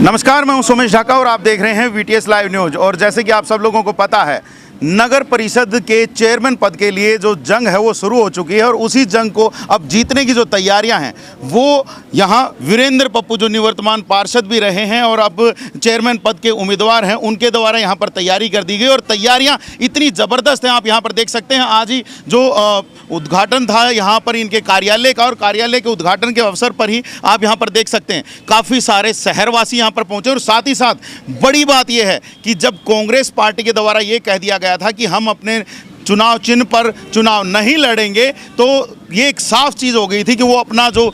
नमस्कार, मैं हूं सोमेश ढाका और आप देख रहे हैं वीटीएस लाइव न्यूज। और जैसे कि आप सब लोगों को पता है, नगर परिषद के चेयरमैन पद के लिए जो जंग है वो शुरू हो चुकी है और उसी जंग को अब जीतने की जो तैयारियां हैं वो यहां वीरेंद्र पप्पू जो निवर्तमान पार्षद भी रहे हैं और अब चेयरमैन पद के उम्मीदवार हैं, उनके द्वारा यहां पर तैयारी कर दी गई। और तैयारियां इतनी ज़बरदस्त हैं, आप यहां पर देख सकते हैं। आज ही जो उद्घाटन था यहां पर इनके कार्यालय का, और कार्यालय के उद्घाटन के अवसर पर ही आप यहां पर देख सकते हैं काफ़ी सारे शहरवासी यहां पर पहुंचे। और साथ ही साथ बड़ी बात यह है कि जब कांग्रेस पार्टी के द्वारा ये कह दिया गया था कि हम अपने चुनाव चिन्ह पर चुनाव नहीं लड़ेंगे, तो ये एक साफ चीज़ हो गई थी कि वो अपना जो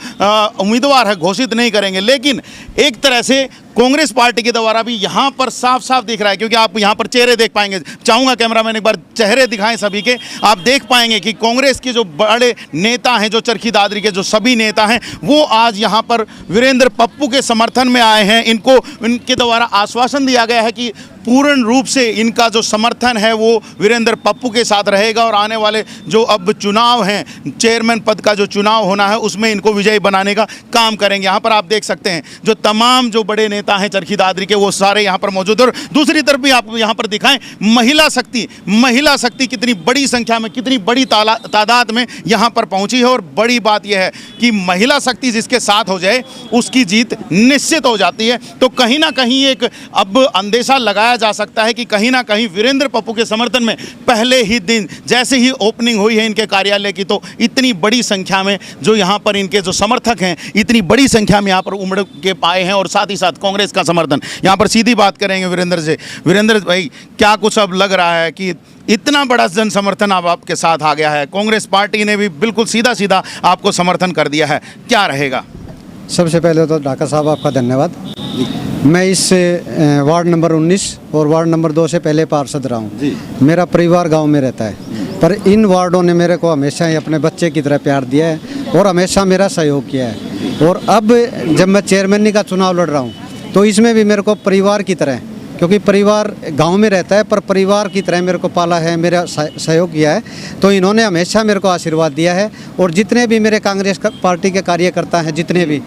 उम्मीदवार है घोषित नहीं करेंगे। लेकिन एक तरह से कांग्रेस पार्टी के द्वारा भी यहाँ पर साफ साफ दिख रहा है, क्योंकि आप यहाँ पर चेहरे देख पाएंगे। चाहूँगा कैमरामैन एक बार चेहरे दिखाएं सभी के, आप देख पाएंगे कि कांग्रेस के जो बड़े नेता हैं, जो चरखी दादरी के जो सभी नेता हैं, वो आज यहाँ पर वीरेंद्र पप्पू के समर्थन में आए हैं। इनके द्वारा आश्वासन दिया गया है कि पूर्ण रूप से इनका जो समर्थन है वो वीरेंद्र पप्पू के साथ रहेगा और आने वाले जो अब चुनाव हैं, चेयरमैन पद का जो चुनाव होना है, उसमें इनको विजयी बनाने का काम करेंगे। यहाँ पर आप देख सकते हैं जो तमाम जो बड़े नेता हैं चरखी दादरी के, वो सारे यहाँ पर मौजूद हैं। और दूसरी तरफ भी आप यहाँ पर दिखाएं महिला शक्ति कितनी बड़ी संख्या में, कितनी बड़ी तादाद में यहाँ पर पहुँची है। और बड़ी बात यह है कि महिला शक्ति जिसके साथ हो जाए उसकी जीत निश्चित हो जाती है। तो कहीं ना कहीं एक अब अंदेशा लगाया जा सकता है कि कहीं ना कहीं वीरेंद्र पप्पू के समर्थन में पहले ही दिन जैसे ही ओपनिंग हुई है इनके कार्यालय की, तो इतनी बड़ी संख्या में जो यहाँ पर इनके जो समर्थक हैं, इतनी बड़ी संख्या में यहाँ पर उमड़ के पाए हैं। और साथ ही साथ कांग्रेस का समर्थन, यहाँ पर सीधी बात करेंगे वीरेंद्र से। वीरेंद्र भाई, क्या कुछ अब लग रहा है कि इतना बड़ा जन समर्थन अब आपके साथ आ गया है, कांग्रेस पार्टी ने भी बिल्कुल सीधा सीधा आपको समर्थन कर दिया है, क्या रहेगा? सबसे पहले तो ढाका साहब आपका धन्यवाद। मैं इस वार्ड नंबर 19 और वार्ड नंबर 2 से पहले पार्षद रहा हूँ। मेरा परिवार गांव में रहता है, पर इन वार्डों ने मेरे को हमेशा ही अपने बच्चे की तरह प्यार दिया है और हमेशा मेरा सहयोग किया है। और अब जब मैं चेयरमैन का चुनाव लड़ रहा हूँ तो इसमें भी मेरे को परिवार की तरह, क्योंकि परिवार गांव में रहता है पर परिवार की तरह मेरे को पाला है, मेरा सहयोग किया है, तो इन्होंने हमेशा मेरे को आशीर्वाद दिया है। और जितने भी मेरे कांग्रेस पार्टी के कार्यकर्ता हैं, जितने भी,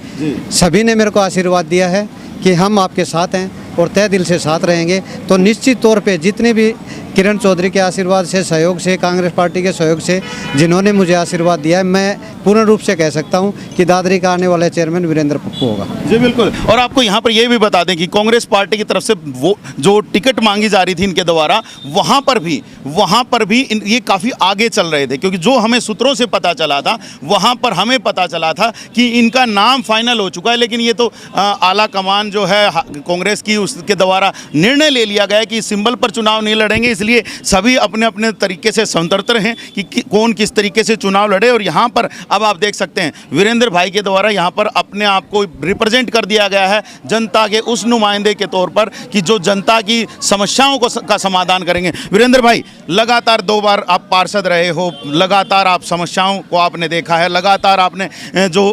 सभी ने मेरे को आशीर्वाद दिया है कि हम आपके साथ हैं और तय दिल से साथ रहेंगे। तो निश्चित तौर पे जितने भी किरण चौधरी के आशीर्वाद से, सहयोग से, कांग्रेस पार्टी के सहयोग से जिन्होंने मुझे आशीर्वाद दिया है, मैं पूर्ण रूप से कह सकता हूं कि दादरी का आने वाला चेयरमैन वीरेंद्र पप्पू होगा। जी बिल्कुल। और आपको यहां पर यह भी बता दें कि कांग्रेस पार्टी की तरफ से वो जो टिकट मांगी जा रही थी इनके द्वारा, वहां पर भी ये काफ़ी आगे चल रहे थे, क्योंकि जो हमें सूत्रों से पता चला था वहाँ पर हमें पता चला था कि इनका नाम फाइनल हो चुका है। लेकिन ये तो आला कमान जो है कांग्रेस की, उसके द्वारा निर्णय ले लिया गया कि सिंबल पर चुनाव नहीं लड़ेंगे, इसलिए सभी अपने अपने तरीके से स्वतंत्र हैं कि कौन किस तरीके से चुनाव लड़े। और यहाँ पर अब आप देख सकते हैं वीरेंद्र भाई के द्वारा यहाँ पर अपने आप को रिप्रेजेंट कर दिया गया है जनता के उस नुमाइंदे के तौर पर कि जो जनता की समस्याओं का समाधान करेंगे। वीरेंद्र भाई, लगातार 2 बार आप पार्षद रहे हो, लगातार आप समस्याओं को आपने देखा है, लगातार आपने जो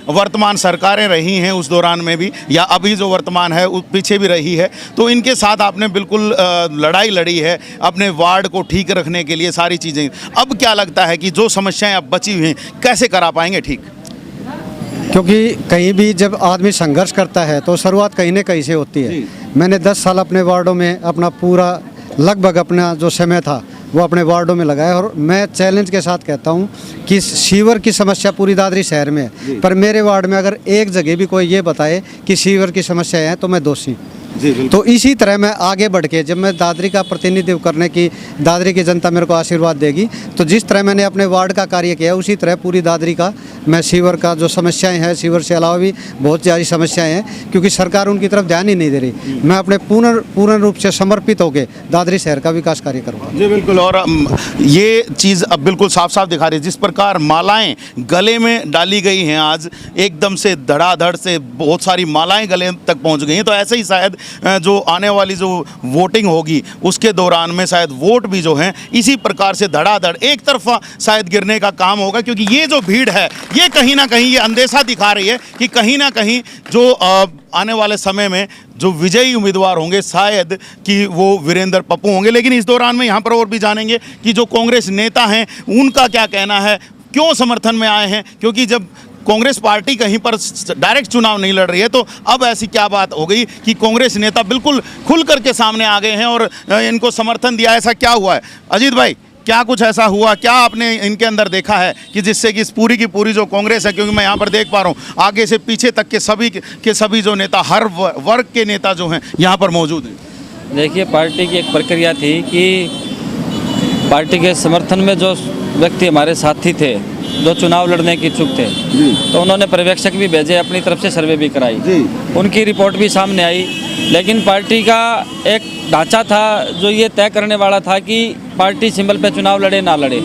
वर्तमान सरकारें रही हैं उस दौरान में भी, या अभी जो वर्तमान है पीछे भी रही है, तो इनके साथ आपने बिल्कुल लड़ाई लड़ी है अपने वार्ड को ठीक रखने के लिए, सारी चीज़ें। अब क्या लगता है कि जो समस्याएं अब बची हुई हैं कैसे करा पाएंगे ठीक? क्योंकि कहीं भी जब आदमी संघर्ष करता है तो शुरुआत कहीं न कहीं से होती है। मैंने 10 साल अपने वार्डों में अपना पूरा लगभग अपना जो समय था वो अपने वार्डों में लगाया। और मैं चैलेंज के साथ कहता हूँ कि सीवर की समस्या पूरी दादरी शहर में है, पर मेरे वार्ड में अगर एक जगह भी कोई ये बताए कि सीवर की समस्या है तो मैं दोषी। तो इसी तरह मैं आगे बढ़ के, जब मैं दादरी का प्रतिनिधित्व करने की, दादरी की जनता मेरे को आशीर्वाद देगी, तो जिस तरह मैंने अपने वार्ड का कार्य किया उसी तरह पूरी दादरी का मैं सीवर का जो समस्याएं हैं, सीवर से अलावा भी बहुत सारी समस्याएं हैं, क्योंकि सरकार उनकी तरफ ध्यान ही नहीं दे रही। मैं अपने पूर्ण रूप से समर्पित होकर दादरी शहर का विकास कार्य करूँगा। जी बिल्कुल। और ये चीज़ अब बिल्कुल साफ साफ दिखा रही है, जिस प्रकार मालाएं गले में डाली गई हैं, आज एकदम से धड़ाधड़ से बहुत सारी मालाएं गले तक पहुंच गई हैं। तो ऐसे ही शायद जो आने वाली जो वोटिंग होगी उसके दौरान में शायद वोट भी जो हैं इसी प्रकार से धड़ाधड़ एक तरफा शायद गिरने का काम होगा, क्योंकि ये जो भीड़ है ये कहीं ना कहीं ये अंदेशा दिखा रही है कि कहीं ना कहीं जो आने वाले समय में जो विजयी उम्मीदवार होंगे शायद कि वो वीरेंद्र पप्पू होंगे। लेकिन इस दौरान में यहाँ पर और भी जानेंगे कि जो कांग्रेस नेता हैं उनका क्या कहना है, क्यों समर्थन में आए हैं, क्योंकि जब कांग्रेस पार्टी कहीं पर डायरेक्ट चुनाव नहीं लड़ रही है, तो अब ऐसी क्या बात हो गई कि कांग्रेस नेता बिल्कुल खुल करके सामने आ गए हैं और इनको समर्थन दिया? ऐसा क्या हुआ है अजीत भाई? क्या कुछ ऐसा हुआ, क्या आपने इनके अंदर देखा है कि जिससे कि इस पूरी की पूरी जो कांग्रेस है, क्योंकि मैं यहाँ पर देख पा रहा हूँ आगे से पीछे तक के सभी जो नेता, हर वर्ग के नेता जो हैं यहाँ पर मौजूद हैं? देखिए, पार्टी की एक प्रक्रिया थी कि पार्टी के समर्थन में जो व्यक्ति हमारे साथी थे, जो चुनाव लड़ने के इच्छुक थे, तो उन्होंने पर्यवेक्षक भी भेजे, अपनी तरफ से सर्वे भी कराई, उनकी रिपोर्ट भी सामने आई। लेकिन पार्टी का एक ढांचा था जो ये तय करने वाला था कि पार्टी सिंबल पे चुनाव लड़े ना लड़े,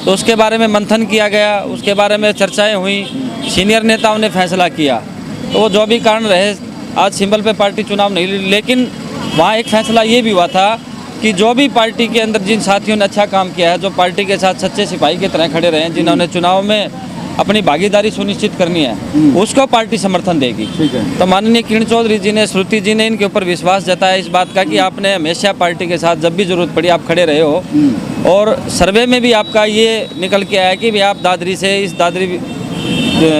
तो उसके बारे में मंथन किया गया, उसके बारे में चर्चाएं हुई, सीनियर नेताओं ने फैसला किया। तो वो जो भी कारण रहे, आज सिंबल पे पार्टी चुनाव नहीं लड़ी। लेकिन वहाँ एक फैसला ये भी हुआ था कि जो भी पार्टी के अंदर जिन साथियों ने अच्छा काम किया है, जो पार्टी के साथ सच्चे सिपाही की तरह खड़े रहे हैं, जिन्होंने चुनाव में अपनी भागीदारी सुनिश्चित करनी है, उसको पार्टी समर्थन देगी। तो माननीय किरण चौधरी जी ने, श्रुति जी ने इनके ऊपर विश्वास जताया इस बात का कि आपने हमेशा पार्टी के साथ जब भी जरूरत पड़ी आप खड़े रहे हो, और सर्वे में भी आपका ये निकल के आया कि भाई आप दादरी से, इस दादरी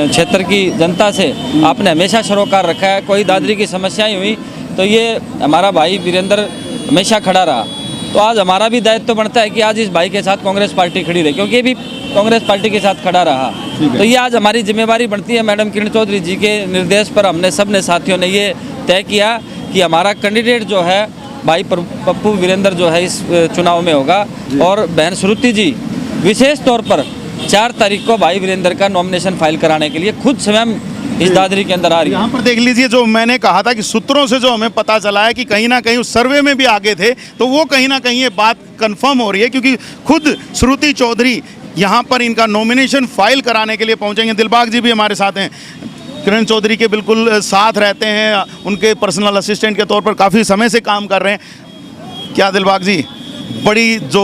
क्षेत्र की जनता से आपने हमेशा सरोकार रखा है। कोई दादरी की समस्याएं हुई तो ये हमारा भाई वीरेंद्र हमेशा खड़ा रहा। तो आज हमारा भी दायित्व तो बनता है कि आज इस भाई के साथ कांग्रेस पार्टी खड़ी रहे, क्योंकि ये भी कांग्रेस पार्टी के साथ खड़ा रहा। तो ये आज हमारी जिम्मेवारी बनती है। मैडम किरण चौधरी जी के निर्देश पर हमने सब ने साथियों ने ये तय किया कि हमारा कैंडिडेट जो है भाई पप्पू वीरेंद्र जो है इस चुनाव में होगा, और बहन श्रुति जी विशेष तौर पर 4 तारीख को भाई वीरेंद्र का नॉमिनेशन फाइल कराने के लिए खुद स्वयं इस दादरी के अंदर आ रही है। यहाँ पर देख लीजिए, जो मैंने कहा था कि सूत्रों से जो हमें पता चला है कि कहीं ना कहीं उस सर्वे में भी आगे थे, तो वो कहीं ना कहीं ये बात कंफर्म हो रही है, क्योंकि खुद श्रुति चौधरी यहाँ पर इनका नॉमिनेशन फाइल कराने के लिए पहुँचेंगे। दिलबाग जी भी हमारे साथ हैं, किरण चौधरी के बिल्कुल साथ रहते हैं, उनके पर्सनल असिस्टेंट के तौर पर काफ़ी समय से काम कर रहे हैं। क्या दिलबाग जी, बड़ी जो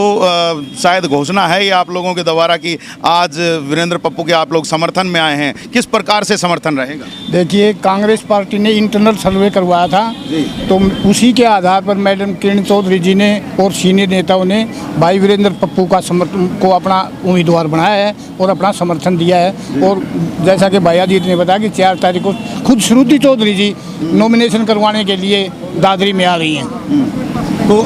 शायद घोषणा है ये आप लोगों के द्वारा कि आज वीरेंद्र पप्पू के आप लोग समर्थन में आए हैं, किस प्रकार से समर्थन रहेगा? देखिए, कांग्रेस पार्टी ने इंटरनल सर्वे करवाया था, तो उसी के आधार पर मैडम किरण चौधरी जी ने और सीनियर नेताओं ने भाई वीरेंद्र पप्पू का समर्थन को अपना उम्मीदवार बनाया है और अपना समर्थन दिया है। और जैसा कि भैया जी ने बताया कि 4 तारीख को खुद श्रुति चौधरी जी नॉमिनेशन करवाने के लिए दादरी में आ रही हैं। तो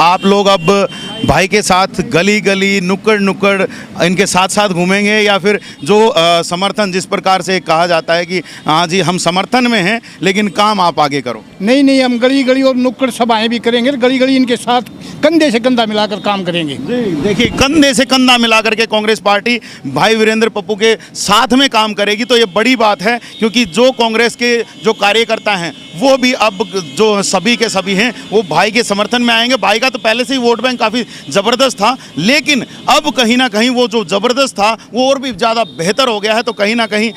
आप लोग अब भाई के साथ गली गली, नुक्कड़ नुक्कड़ इनके साथ साथ घूमेंगे, या फिर जो समर्थन जिस प्रकार से कहा जाता है कि हाँ जी हम समर्थन में हैं लेकिन काम आप आगे करो? नहीं, हम गली गली और नुक्कड़ सभाएं भी करेंगे, गली गली इनके साथ कंधे से कंधा मिलाकर काम करेंगे। देखिए, कंधे से कंधा मिलाकर के कांग्रेस पार्टी भाई वीरेंद्र पप्पू के साथ में काम करेगी, तो ये बड़ी बात है, क्योंकि जो कांग्रेस के जो कार्यकर्ता हैं वो भी अब जो सभी के सभी हैं वो भाई के समर्थन में आएंगे। भाई का तो पहले से ही वोट बैंक काफ़ी ज़बरदस्त था, लेकिन अब कहीं ना कहीं वो जो ज़बरदस्त था वो और भी ज़्यादा बेहतर हो गया है। तो कहीं ना कहीं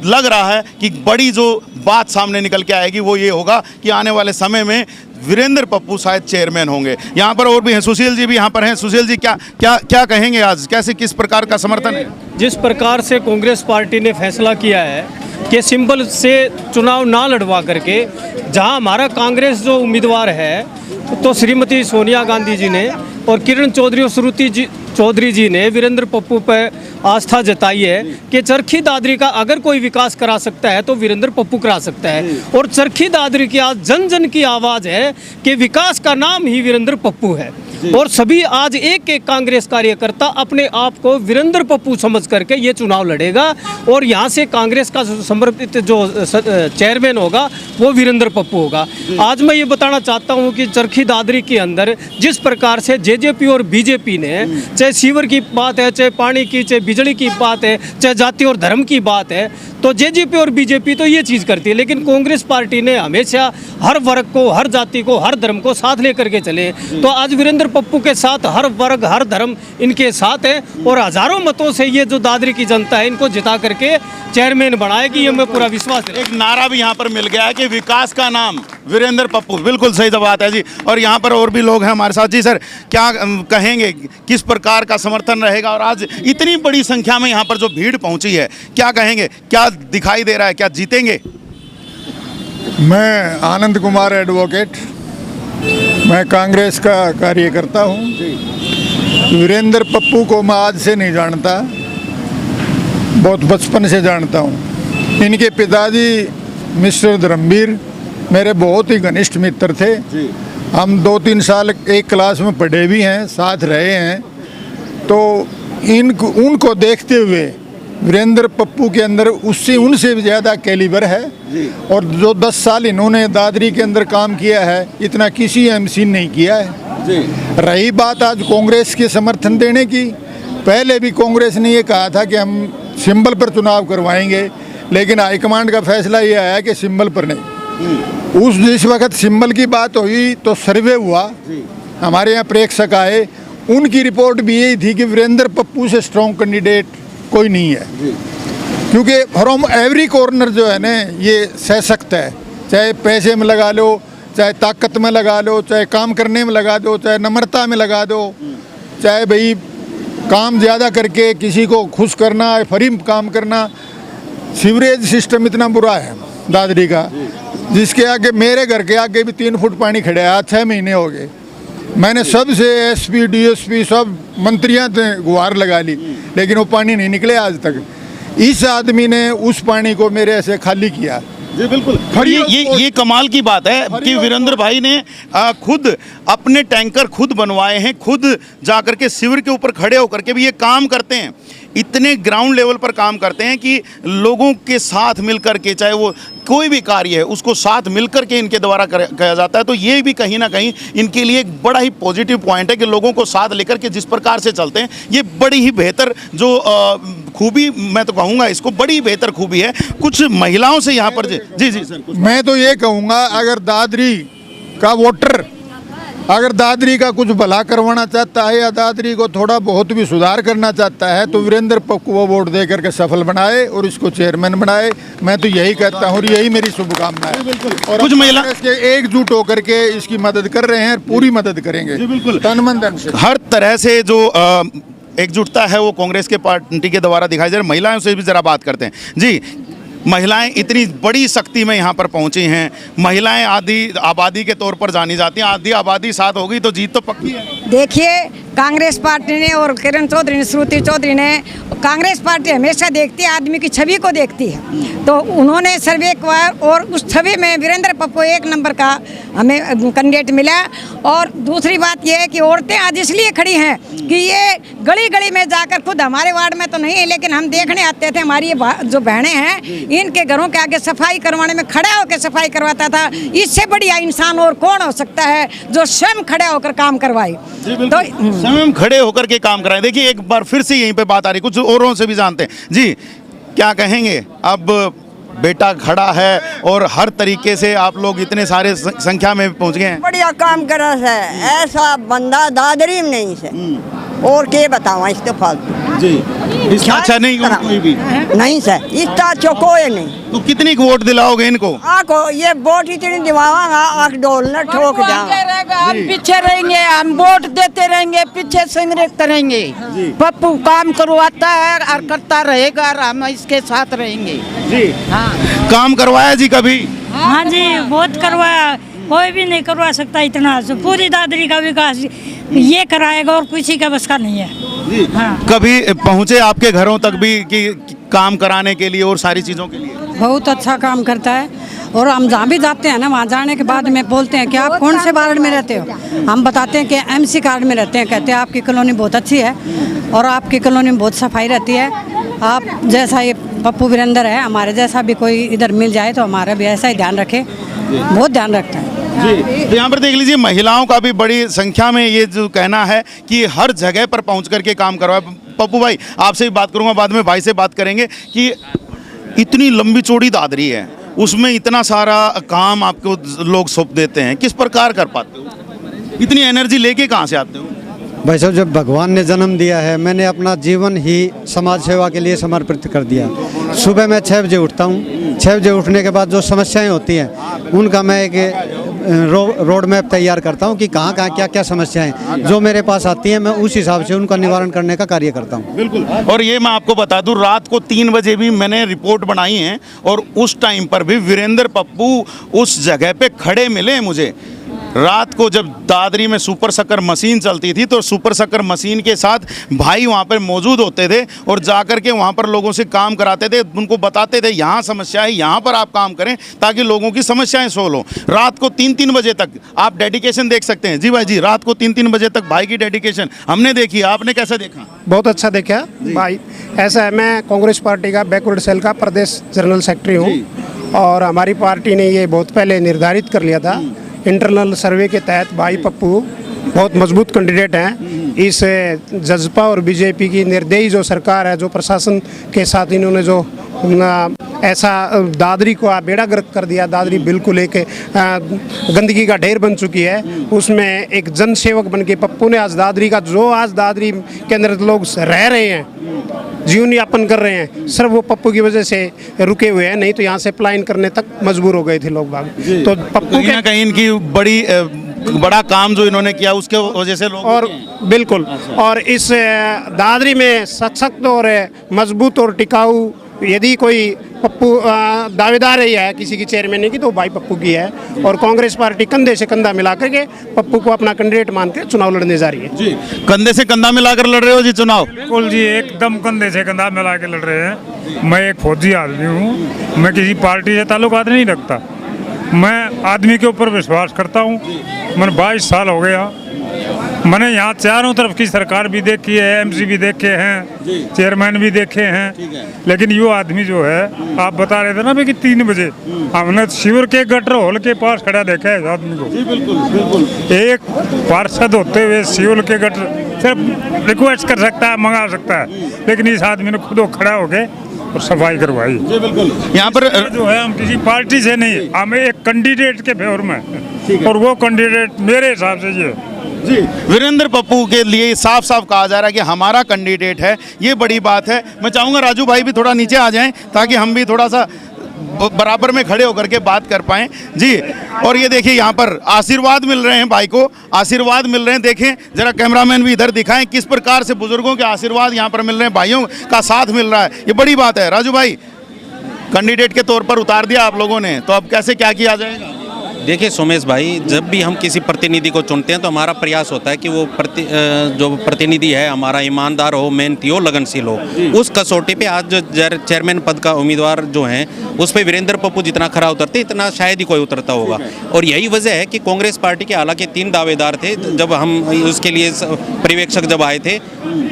लग रहा है कि बड़ी जो बात सामने निकल के आएगी वो ये होगा कि आने वाले समय में वीरेंद्र पप्पू शायद चेयरमैन होंगे। यहाँ पर और भी हैं, सुशील जी भी यहाँ पर हैं। सुशील जी, क्या कहेंगे आज, कैसे किस प्रकार का समर्थन है? जिस प्रकार से कांग्रेस पार्टी ने फैसला किया है कि सिंबल से चुनाव ना लड़वा करके, जहां हमारा कांग्रेस जो उम्मीदवार है तो श्रीमती सोनिया गांधी जी ने और किरण चौधरी और श्रुति चौधरी जी ने वीरेंद्र पप्पू पर आस्था जताई है कि चरखी दादरी का अगर कोई विकास करा सकता है तो वीरेंद्र पप्पू करा सकता है। और चरखी दादरी की आज जन जन की आवाज़ है कि विकास का नाम ही वीरेंद्र पप्पू है। और सभी आज एक एक कांग्रेस कार्यकर्ता अपने आप को वीरेंद्र पप्पू समझ करके ये चुनाव लड़ेगा, और यहाँ से कांग्रेस का समर्पित जो चेयरमैन होगा वो वीरेंद्र पप्पू होगा। आज मैं ये बताना चाहता हूँ कि चरखी दादरी के अंदर जिस प्रकार से जेजेपी और बीजेपी ने, चाहे सीवर की बात है, चाहे पानी की, चाहे बिजली की बात है, चाहे जाति और धर्म की बात है, तो जेजेपी और बीजेपी तो ये चीज़ करती है, लेकिन कांग्रेस पार्टी ने हमेशा हर वर्ग को, हर जाति को, हर धर्म को साथ लेकर के चले। तो आज वीरेंद्र पप्पू के साथ हर वर्ग, हर धर्म इनके साथ है, और हजारों मतों से ये जो दादरी की जनता है इनको जिता करके चेयरमैन बनाएगी, ये मैं पूरा विश्वास है। एक नारा भी यहाँ पर मिल गया है कि विकास का नाम वीरेंद्र पप्पू, बिल्कुल सही बात है जी। और यहाँ पर और भी लोग हैं हमारे साथ। जी सर, क्या कहेंगे, किस प्रकार का समर्थन रहेगा, और आज इतनी बड़ी संख्या में यहाँ पर जो भीड़ पहुँची है, क्या कहेंगे, क्या दिखाई दे रहा है, क्या जीतेंगे? मैं आनंद कुमार एडवोकेट, मैं कांग्रेस का कार्यकर्ता हूँ। वीरेंद्र पप्पू को मैं आज से नहीं जानता, बहुत बचपन से जानता हूँ। इनके पिताजी मिस्टर धर्मवीर मेरे बहुत ही घनिष्ठ मित्र थे। हम 2-3 साल एक क्लास में पढ़े भी हैं, साथ रहे हैं। तो उनको देखते हुए वीरेंद्र पप्पू के अंदर उनसे भी ज़्यादा कैलिबर है। और जो 10 साल इन्होंने दादरी के अंदर काम किया है, इतना किसी एमसी ने नहीं किया है। रही बात आज कांग्रेस के समर्थन देने की, पहले भी कांग्रेस ने ये कहा था कि हम सिंबल पर चुनाव करवाएंगे, लेकिन हाईकमांड का फैसला ये आया कि सिंबल पर नहीं। जिस वक्त सिंबल की बात हुई तो सर्वे हुआ, हमारे यहाँ प्रेक्षक आए, उनकी रिपोर्ट भी यही थी कि वीरेंद्र पप्पू से स्ट्रॉन्ग कैंडिडेट कोई नहीं है। क्योंकि फ्रॉम एवरी कॉर्नर जो है ना ये सशक्त है, चाहे पैसे में लगा लो, चाहे ताकत में लगा लो, चाहे काम करने में लगा दो, चाहे नम्रता में लगा दो, चाहे भाई काम ज़्यादा करके किसी को खुश करना, फ्री काम करना। सीवरेज सिस्टम इतना बुरा है दादरी का, जिसके आगे मेरे घर के आगे भी 3 फुट पानी खड़ा है। आज 6 महीने हो गए। मैंने सबसे एसपी डीएसपी सब मंत्रियों से गुहार लगा ली, लेकिन वो पानी नहीं निकले आज तक। इस आदमी ने उस पानी को मेरे ऐसे खाली किया। जी बिल्कुल। और ये कमाल की बात है कि वीरेंद्र भाई ने खुद अपने टैंकर खुद बनवाए हैं, खुद जाकर के शिविर के ऊपर खड़े होकर के भी ये काम करते हैं। इतने ग्राउंड लेवल पर काम करते हैं कि लोगों के साथ मिलकर के, चाहे वो कोई भी कार्य है उसको साथ मिलकर के इनके द्वारा किया जाता है। तो ये भी कहीं ना कहीं इनके लिए एक बड़ा ही पॉजिटिव पॉइंट है कि लोगों को साथ लेकर के जिस प्रकार से चलते हैं, ये बड़ी ही बेहतर जो खूबी, मैं तो कहूँगा इसको बड़ी बेहतर खूबी है। कुछ महिलाओं से यहाँ पर जी सर, मैं तो ये कहूँगा, अगर दादरी का वोटर अगर दादरी का कुछ भला करवाना चाहता है या दादरी को थोड़ा बहुत भी सुधार करना चाहता है, तो वीरेंद्र पप्पू को वोट दे करके सफल बनाए और इसको चेयरमैन बनाए। मैं तो यही कहता हूँ और यही मेरी शुभकामना है। और कुछ महिला एकजुट होकर के इसकी मदद कर रहे हैं, पूरी मदद करेंगे बिल्कुल तन मन धन से। हर तरह से जो एकजुटता है वो कांग्रेस के पार्टी के द्वारा दिखाई दे रही है। महिलाओं से भी जरा बात करते हैं। जी, महिलाएं इतनी बड़ी शक्ति में यहाँ पर पहुंची हैं। महिलाएं आधी आबादी के तौर पर जानी जाती हैं, आधी आबादी साथ होगी तो जीत तो पक्की है। देखिए, कांग्रेस पार्टी ने और किरण चौधरी ने, श्रुति चौधरी ने, कांग्रेस पार्टी हमेशा देखती है, आदमी की छवि को देखती है। तो उन्होंने सर्वे किया और उस छवि में वीरेंद्र पप्पू 1 नंबर का हमें कैंडिडेट मिला। और दूसरी बात यह है कि औरतें आज इसलिए खड़ी हैं कि ये गली गली में जाकर, खुद हमारे वार्ड में तो नहीं है लेकिन हम देखने आते थे, हमारी ये जो बहनें हैं इनके घरों के आगे सफाई करवाने में खड़ा होकर सफाई करवाता था। इससे बढ़िया इंसान और कौन हो सकता है जो स्वयं खड़ा होकर काम करवाए। तो स्वयं खड़े होकर के काम कराएं। देखिए, एक बार फिर से यहीं पे बात आ रही, कुछ औरों से भी जानते हैं। जी, क्या कहेंगे? अब बेटा खड़ा है और हर तरीके से आप लोग इतने सारे संख्या में पहुंच गए हैं। बढ़िया काम कर रहा है, ऐसा बंदा दादरी में नहीं से। और क्या बताऊँ इसके फालतू जी, इसका अच्छा नहीं कोई भी नहीं सर, इतना चौकोए नहीं। तो कितनी वोट दिलाओगे इनको? आको ये वोट इतनी दिलावागा, आँख डोलना ठोक जाऊंगा। हम पीछे रहेंगे, हम वोट देते रहेंगे, पीछे संग्रहित करेंगे। पप्पू काम करवाता है और करता रहेगा और हम इसके साथ रहेंगे। जी हाँ, काम करवाया जी कभी? हाँ जी, बहुत करवाया। कोई भी नहीं करवा सकता इतना। पूरी दादरी का विकास ये कराएगा और किसी का बस का नहीं है। जी हाँ। कभी पहुँचे आपके घरों तक भी कि काम कराने के लिए और सारी चीज़ों के लिए? बहुत अच्छा काम करता है। और हम जहाँ भी जाते हैं ना, वहाँ जाने के बाद में बोलते हैं कि आप कौन से वार्ड में रहते हो? हम बताते हैं कि एमसी कार्ड में रहते हैं। कहते हैं आपकी कॉलोनी बहुत अच्छी है और आपकी कॉलोनी में बहुत सफाई रहती है। आप जैसा ये पप्पू वीरेंद्र है, हमारे जैसा भी कोई इधर मिल जाए तो हमारा भी ऐसा ही ध्यान रखे। बहुत ध्यान रखता है जी। तो यहाँ पर देख लीजिए, महिलाओं का भी बड़ी संख्या में ये जो कहना है कि हर जगह पर पहुँच करके काम करवाए। पप्पू भाई, आपसे भी बात करूँगा, बाद में भाई से बात करेंगे कि इतनी लंबी चौड़ी दादरी है, उसमें इतना सारा काम आपको लोग सौंप देते हैं, किस प्रकार कर पाते हो? इतनी एनर्जी लेके कहाँ से आते हो? भाई साहब, जब भगवान ने जन्म दिया है, मैंने अपना जीवन ही समाज सेवा के लिए समर्पित कर दिया। सुबह मैं 6 बजे उठता हूँ। 6 बजे उठने के बाद जो समस्याएं होती हैं उनका मैं एक रोड मैप तैयार करता हूँ कि कहाँ कहाँ क्या क्या समस्याएं जो मेरे पास आती हैं, मैं उस हिसाब से उनका निवारण करने का कार्य करता हूँ। बिल्कुल। और ये मैं आपको बता दूं, रात को 3 बजे भी मैंने रिपोर्ट बनाई है और उस टाइम पर भी वीरेंद्र पप्पू उस जगह पे खड़े मिले मुझे। रात को जब दादरी में सुपर शक्कर मशीन चलती थी तो सुपर शक्कर मशीन के साथ भाई वहाँ पर मौजूद होते थे और जाकर के वहाँ पर लोगों से काम कराते थे, उनको बताते थे यहाँ समस्या है, यहाँ पर आप काम करें ताकि लोगों की समस्याएं सोल्व हो। रात को 3-3 बजे तक आप डेडिकेशन देख सकते हैं। जी भाई जी, रात को 3-3 बजे तक भाई की डेडिकेशन हमने देखी, आपने कैसे देखा? बहुत अच्छा देखा भाई। ऐसा है, मैं कांग्रेस पार्टी का बैकवर्ड सेल का प्रदेश जनरल सेक्रेटरी हूँ और हमारी पार्टी ने ये बहुत पहले निर्धारित कर लिया था इंटरनल सर्वे के तहत भाई पप्पू बहुत मजबूत कैंडिडेट हैं। इस जजपा और बीजेपी की निर्दयी जो सरकार है, जो प्रशासन के साथ इन्होंने जो ऐसा दादरी को बेड़ा गर्क कर दिया, दादरी बिल्कुल एक गंदगी का ढेर बन चुकी है। उसमें एक जन सेवक बन के पप्पू ने आज दादरी का जो आज दादरी के अंदर लोग रह रहे हैं, जीवन यापन कर रहे हैं, सिर्फ वो पप्पू की वजह से रुके हुए हैं, नहीं तो यहाँ से पलायन करने तक मजबूर हो गए थे लोग बाग। तो पप्पू कहीं ना कहीं इनकी बड़ा काम जो इन्होंने किया उसके वजह से लोग और बिल्कुल और इस दादरी में सशक्त और मजबूत और टिकाऊ यदि कोई पप्पू दावेदार रही है किसी की चेयरमैन की तो भाई पप्पू की है और कांग्रेस पार्टी कंधे से कंधा मिला करके पप्पू को अपना कैंडिडेट मान के चुनाव लड़ने जा रही है। जी, कंधे से कंधा मिलाकर लड़ रहे हो जी चुनाव? बिल्कुल जी, एकदम कंधे से कंधा मिला के लड़ रहे हैं। मैं एक फौजी आदमी हूँ, मैं किसी पार्टी से ताल्लुकात नहीं रखता, मैं आदमी के ऊपर विश्वास करता हूँ। मैंने 22 साल हो गया, मैंने यहाँ चारों तरफ की सरकार भी देखी है, एमसी भी देखे हैं, चेयरमैन भी देखे हैं, लेकिन यो आदमी जो है, आप बता रहे थे ना कि 3 बजे हमने शिविर के गटर हॉल के पास खड़ा देखा है इस आदमी को। जी बिल्कुल बिल्कुल। एक पार्षद होते हुए शिविर के गटर सिर्फ रिक्वेस्ट कर सकता है, मंगा सकता है, लेकिन इस आदमी ने खुद खड़ा होके और सफाई करवाई। जी बिल्कुल। यहाँ पर जो है हम किसी पार्टी से नहीं, हम एक कैंडिडेट के फेवर में, और वो कैंडिडेट मेरे हिसाब से ये जी वीरेंद्र पप्पू के लिए साफ साफ कहा जा रहा है कि हमारा कैंडिडेट है, ये बड़ी बात है। मैं चाहूँगा राजू भाई भी थोड़ा नीचे आ जाएं ताकि हम भी थोड़ा सा बराबर में खड़े होकर के बात कर पाएं जी। और ये देखिए यहाँ पर आशीर्वाद मिल रहे हैं, भाई को आशीर्वाद मिल रहे हैं। देखें जरा, कैमरामैन भी इधर दिखाएं किस प्रकार से बुजुर्गों के आशीर्वाद यहाँ पर मिल रहे हैं, भाइयों का साथ मिल रहा है, ये बड़ी बात है। राजू भाई, कैंडिडेट के तौर पर उतार दिया आप लोगों ने, तो अब कैसे क्या किया जाएगा? देखिए सोमेश भाई, जब भी हम किसी प्रतिनिधि को चुनते हैं तो हमारा प्रयास होता है कि वो जो प्रतिनिधि है हमारा ईमानदार हो, मेहनती हो, लगनशील हो। उस कसौटी पे आज जो चेयरमैन पद का उम्मीदवार जो हैं उस पे वीरेंद्र पप्पू जितना खरा उतरते इतना शायद ही कोई उतरता होगा। और यही वजह है कि कांग्रेस पार्टी के हालांकि 3 दावेदार थे जब हम उसके लिए पर्यवेक्षक जब आए थे,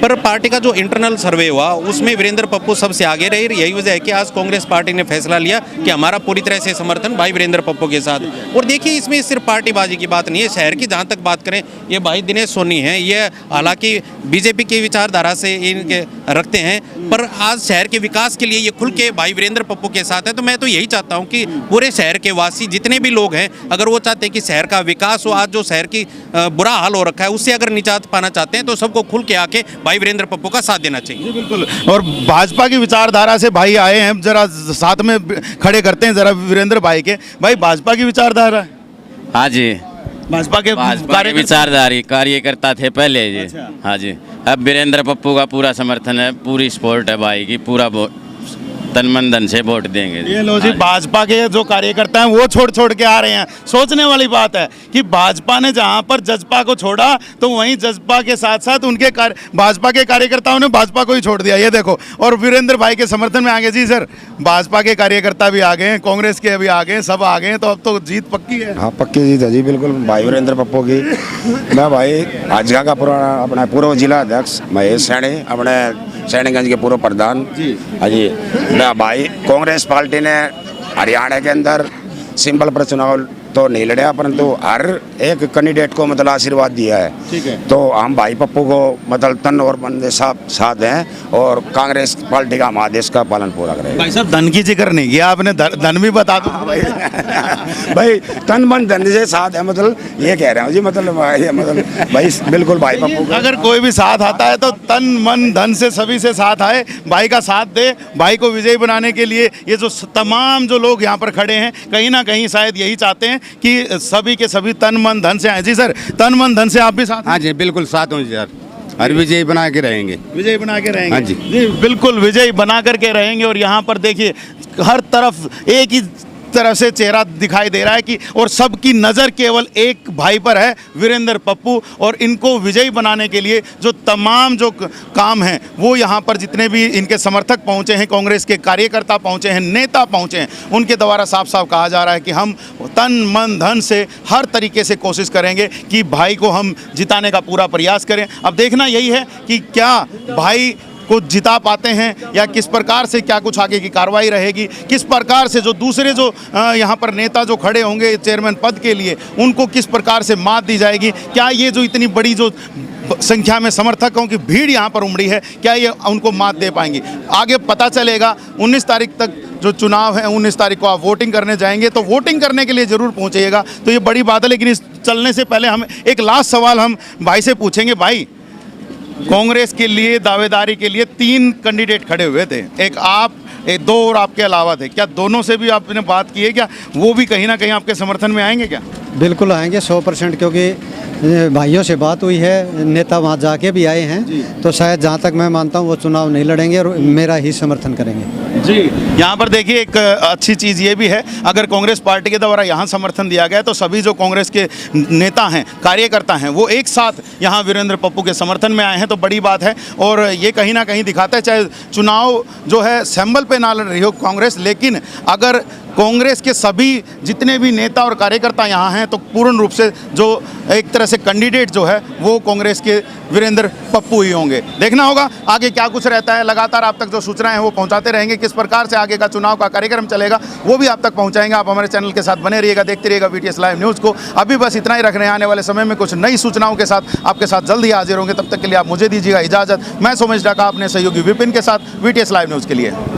पर पार्टी का जो इंटरनल सर्वे हुआ उसमें वीरेंद्र पप्पू सबसे आगे रहे। यही वजह है कि आज कांग्रेस पार्टी ने फैसला लिया कि हमारा पूरी तरह से समर्थन भाई वीरेंद्र पप्पू के साथ। और देखिए इसमें सिर्फ पार्टीबाजी की बात नहीं है, शहर की जहाँ तक बात करें, ये भाई दिनेश सोनी हैं, ये हालांकि बीजेपी की विचारधारा से इनके रखते हैं, पर आज शहर के विकास के लिए ये खुल के भाई वीरेंद्र पप्पू के साथ है। तो मैं तो यही चाहता हूँ कि पूरे शहर के वासी जितने भी लोग हैं, अगर वो चाहते हैं कि शहर का विकास हो, आज जो शहर की बुरा हाल हो रखा है उससे अगर निजात पाना चाहते हैं तो सबको खुल के आके भाई वीरेंद्र पप्पू का साथ देना चाहिए। बिल्कुल। और भाजपा की विचारधारा से भाई आए हैं, जरा साथ में खड़े करते हैं जरा वीरेंद्र भाई के। भाई भाजपा की विचारधारा? हाँ जी, भाजपा के विचारधारी कार्यकर्ता थे पहले जी। अच्छा। हाँ जी, अब वीरेंद्र पप्पू का पूरा समर्थन है, पूरी सपोर्ट है भाई की, पूरा तन मन धन से वोट देंगे। ये लो जी, भाजपा के जो कार्यकर्ता हैं वो छोड़ के आ रहे हैं। सोचने वाली बात है कि भाजपा ने जहां पर जजपा को छोड़ा तो वहीं जजपा के साथ साथ उनके भाजपा के कार्यकर्ताओं ने भाजपा को ही छोड़ दिया। ये देखो, और वीरेंद्र भाई के समर्थन में आ गए। जी सर, भाजपा के कार्यकर्ता भी आ गए, कांग्रेस के भी आ गए, सब आ गए, तो अब तो जीत पक्की है। हाँ, पक्की जीत है जी, बिल्कुल भाई वीरेंद्र पप्पू की। मैं भाई आजगा का अपना पूर्व जिला अध्यक्ष महेश सैनी, अपने सैनीगंज के पूर्व प्रधान जी। हाँ जी, मैं भाई कांग्रेस पार्टी ने हरियाणा के अंदर सिंपल पर चुनाव तो नहीं लड़ा, परंतु हर एक कैंडिडेट को मतलब आशीर्वाद दिया है। ठीक है। तो हम भाई पप्पू को मतलब तन और मन के साथ हैं और कांग्रेस पार्टी का हमारे देश का पालन पूरा करेंगे। भाई साहब, धन की जिक्र नहीं किया आपने, धन भी बता दो भाई। भाई तन मन धन से साथ है, मतलब ये कह रहा हूँ जी, मतलब भाई बिल्कुल भाई पप्पू का अगर कोई भी साथ आता है तो तन मन धन से सभी से साथ आए, भाई का साथ दे, भाई को विजयी बनाने के लिए ये जो तमाम जो लोग यहाँ पर खड़े हैं कहीं ना कहीं शायद यही चाहते हैं कि सभी के सभी तन मन धन से आए। जी सर, तन मन धन से आप भी साथ? हाँ जी, बिल्कुल साथ हूँ सर, और विजयी बना के रहेंगे। विजयी बना के रहेंगे? हाँ जी, जी बिल्कुल विजयी बना करके रहेंगे। और यहाँ पर देखिए हर तरफ एक ही तरह से चेहरा दिखाई दे रहा है कि और सबकी नज़र केवल एक भाई पर है, वीरेंद्र पप्पू, और इनको विजयी बनाने के लिए जो तमाम जो काम हैं वो यहाँ पर जितने भी इनके समर्थक पहुँचे हैं, कांग्रेस के कार्यकर्ता पहुँचे हैं, नेता पहुँचे हैं, उनके द्वारा साफ साफ कहा जा रहा है कि हम तन मन धन से हर तरीके से कोशिश करेंगे कि भाई को हम जिताने का पूरा प्रयास करें। अब देखना यही है कि क्या भाई को जिता पाते हैं या किस प्रकार से क्या कुछ आगे की कार्रवाई रहेगी, किस प्रकार से जो दूसरे जो यहाँ पर नेता जो खड़े होंगे चेयरमैन पद के लिए उनको किस प्रकार से मात दी जाएगी, क्या ये जो इतनी बड़ी जो संख्या में समर्थकों की भीड़ यहाँ पर उमड़ी है क्या ये उनको मात दे पाएंगी, आगे पता चलेगा। 19 तारीख तक जो चुनाव है, 19 तारीख को आप वोटिंग करने जाएंगे तो वोटिंग करने के लिए ज़रूर पहुँचिएगा, तो ये बड़ी बात है। लेकिन इस चलने से पहले हम एक लास्ट सवाल हम भाई से पूछेंगे। भाई, कांग्रेस के लिए दावेदारी के लिए 3 कैंडिडेट खड़े हुए थे, एक आप, एक 2 और आपके अलावा थे, क्या दोनों से भी आपने बात की है, क्या वो भी कहीं ना कहीं आपके समर्थन में आएंगे क्या? बिल्कुल आएंगे 100%, क्योंकि भाइयों से बात हुई है, नेता वहाँ जाके भी आए हैं, तो शायद जहाँ तक मैं मानता हूँ वो चुनाव नहीं लड़ेंगे और मेरा ही समर्थन करेंगे। जी, यहाँ पर देखिए एक अच्छी चीज़ ये भी है, अगर कांग्रेस पार्टी के द्वारा यहाँ समर्थन दिया गया तो सभी जो कांग्रेस के नेता हैं, कार्यकर्ता हैं, वो एक साथ यहाँ वीरेंद्र पप्पू के समर्थन में आए हैं, तो बड़ी बात है। और ये कहीं ना कहीं दिखाता है, चाहे चुनाव जो है सिंबल पे ना लड़ रही हो कांग्रेस, लेकिन अगर कांग्रेस के सभी जितने भी नेता और कार्यकर्ता यहाँ हैं तो पूर्ण रूप से जो एक तरह से कैंडिडेट जो है वो कांग्रेस के वीरेंद्र पप्पू ही होंगे। देखना होगा आगे क्या कुछ रहता है, लगातार आप तक जो सूचनाएं हैं वो पहुंचाते रहेंगे, किस प्रकार से आगे का चुनाव का कार्यक्रम चलेगा वो भी आप तक पहुंचाएंगे। आप हमारे चैनल के साथ बने रहिएगा, देखते रहिएगा VTS लाइव न्यूज़ को। अभी बस इतना ही रख रहे हैं, आने वाले समय में कुछ नई सूचनाओं के साथ आपके साथ जल्द ही हाजिर होंगे। तब तक के लिए आप मुझे दीजिएगा इजाज़त। मैं सोमेश डाका, अपने सहयोगी विपिन के साथ VTS लाइव न्यूज़ के लिए।